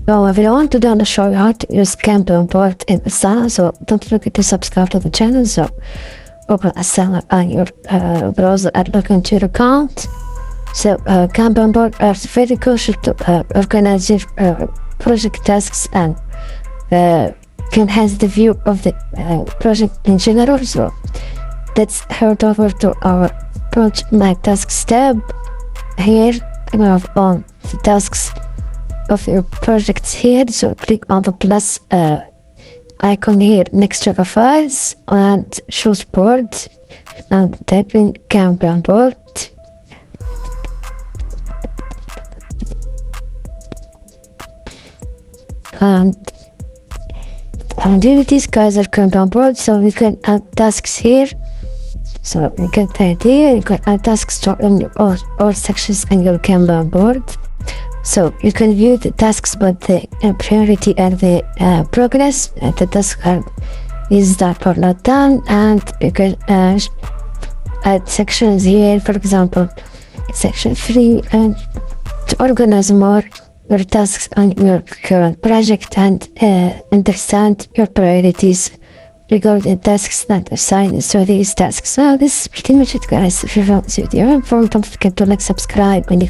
So if you want to do the show how to use Kanban board in Asana, so don't forget to subscribe to the channel. So open Asana on your browser and log into your account. So Kanban board is very crucial to organize your project tasks and enhance the view of the project in general. So let's head over to our project My Tasks tab. Here you have all the tasks of your projects here, so click on the plus icon here next to the files and choose board and type in Kanban board. And here these guys are Kanban board, so we can add tasks here. So you can type here, you can add tasks to all sections in your Kanban board. So you can view the tasks by the priority and the progress. The tasks is that part not done, and you can add sections here, for example, section 3, and to organize more your tasks on your current project and understand your priorities regarding tasks that are assigned to these tasks. So this is pretty much it, guys. If you found this video, don't forget to like, subscribe, and